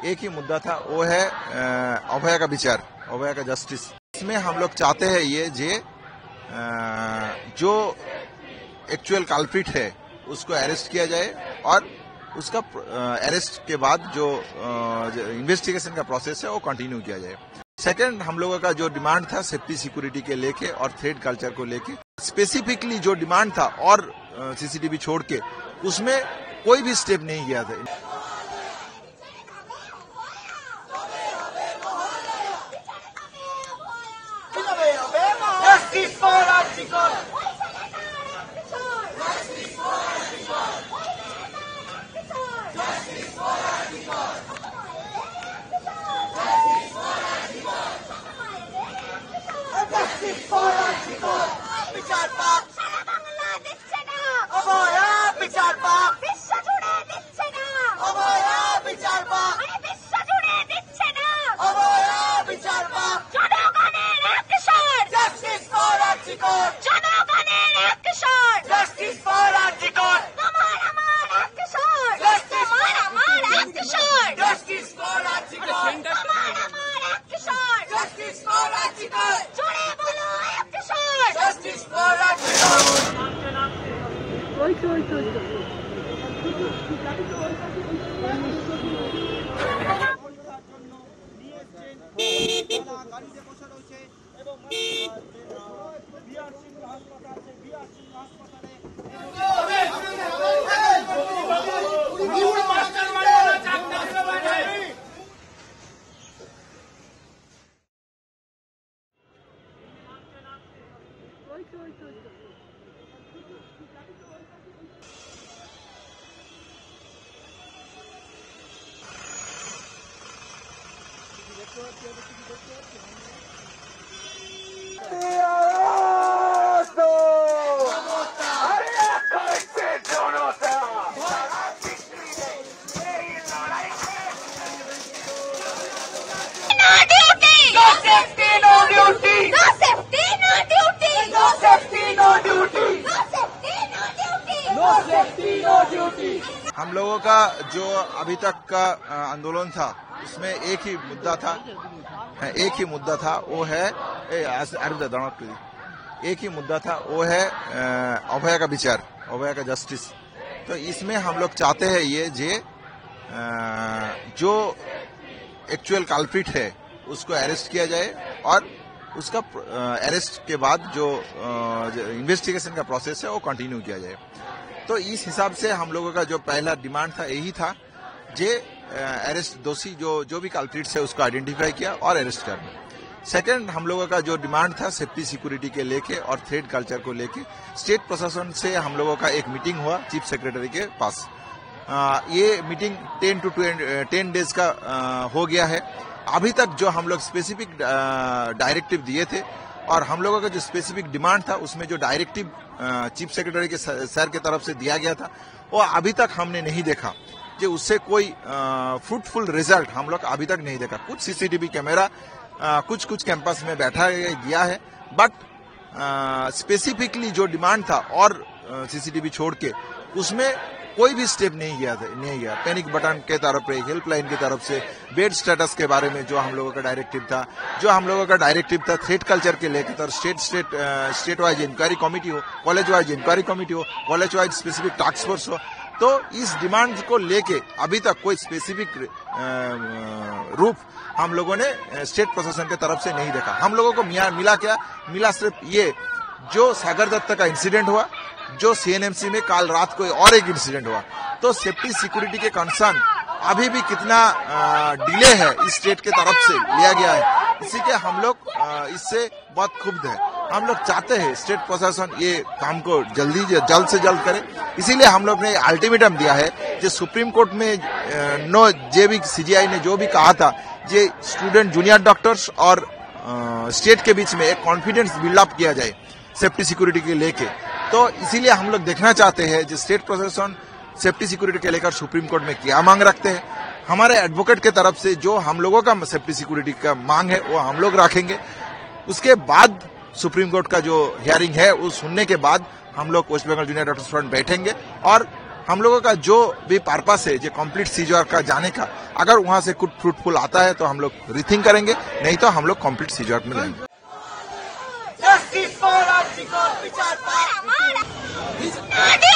एक ही मुद्दा था, वो है अभय का विचार, अभय का जस्टिस। इसमें हम लोग चाहते हैं ये जो एक्चुअल कल्प्रिट है उसको अरेस्ट किया जाए और उसका अरेस्ट के बाद जो इन्वेस्टिगेशन का प्रोसेस है वो कंटिन्यू किया जाए। सेकंड, हम लोगों का जो डिमांड था सेफ्टी सिक्योरिटी के लेके और थ्रेड कल्चर को लेके, स्पेसिफिकली जो डिमांड था और सीसीटीवी छोड़ के उसमें कोई भी स्टेप नहीं किया था। हम लोगों का जो अभी तक का आंदोलन था उसमें एक ही मुद्दा था, वो है अभय का विचार, अभय का जस्टिस। तो इसमें हम लोग चाहते हैं ये जो एक्चुअल कल्प्रिट है उसको अरेस्ट किया जाए और उसका अरेस्ट के बाद जो इन्वेस्टिगेशन का प्रोसेस है वो कंटिन्यू किया जाए। तो इस हिसाब से हम लोगों का जो पहला डिमांड था यही था, अरेस्ट दोषी जो भी कल्प्रिट्स है उसको आइडेंटिफाई किया और अरेस्ट करना। सेकंड, हम लोगों का जो डिमांड था सेफ्टी सिक्योरिटी के लेके और थ्रेड कल्चर को लेके, स्टेट प्रशासन से हम लोगों का एक मीटिंग हुआ चीफ सेक्रेटरी के पास। ये मीटिंग 10 डेज का हो गया है। अभी तक जो हम लोग स्पेसिफिक डायरेक्टिव दिए थे और हम लोगों का जो स्पेसिफिक डिमांड था उसमें जो डायरेक्टिव चीफ सेक्रेटरी के सर की तरफ से दिया गया था वो अभी तक हमने नहीं देखा। जो उससे कोई फ्रूटफुल रिजल्ट हम लोग अभी तक नहीं देखा। कुछ सीसीटीवी कैमरा कुछ कैंपस में बैठा गया है, बट स्पेसिफिकली जो डिमांड था और सीसीटीवी छोड़ के उसमें कोई भी स्टेप नहीं गया। पैनिक बटन के तरफ पे, हेल्पलाइन की तरफ से, बेड स्टेटस के बारे में जो हम लोगों का डायरेक्टिव था, थ्रेड कल्चर के लेकर स्टेट वाइज इंक्वायरी कमेटी हो, कॉलेज वाइज इंक्वायरी कमेटी हो, college wise specific task force हो। तो इस डिमांड को लेके अभी तक कोई स्पेसिफिक रूप हम लोगों ने स्टेट प्रशासन की तरफ से नहीं देखा। हम लोगों को मिला सिर्फ ये जो सागर दत्त का इंसिडेंट हुआ, जो सीएनएमसी में कल रात को और एक इंसिडेंट हुआ। तो सेफ्टी सिक्योरिटी के कंसर्न अभी भी कितना डिले है इस स्टेट के तरफ से लिया गया है, इसी के हम लोग इससे बहुत क्षुब्ध है। हम लोग चाहते हैं स्टेट प्रशासन ये काम को जल्द से जल्द करे। इसीलिए हम लोग ने अल्टीमेटम दिया है जो सुप्रीम कोर्ट में सीजीआई ने जो भी कहा था, ये स्टूडेंट जूनियर डॉक्टर्स और स्टेट के बीच में एक कॉन्फिडेंस बिल्डअप किया जाए सेफ्टी सिक्योरिटी के लेके। तो इसीलिए हम लोग देखना चाहते हैं जो स्टेट प्रशासन सेफ्टी सिक्योरिटी के लेकर सुप्रीम कोर्ट में क्या मांग रखते हैं। हमारे एडवोकेट के तरफ से जो हम लोगों का सेफ्टी सिक्योरिटी का मांग है वो हम लोग रखेंगे। उसके बाद सुप्रीम कोर्ट का जो हियरिंग है वो सुनने के बाद हम लोग West Bengal junior doctors front बैठेंगे और हम लोगों का जो भी पर्पस है जो कंप्लीट सीजर का जाने का, अगर वहां से कुछ फ्रूटफुल आता है तो हम लोग रिथिंक करेंगे, नहीं तो हम लोग कंप्लीट सीजर में जाएंगे। Justice for Article 5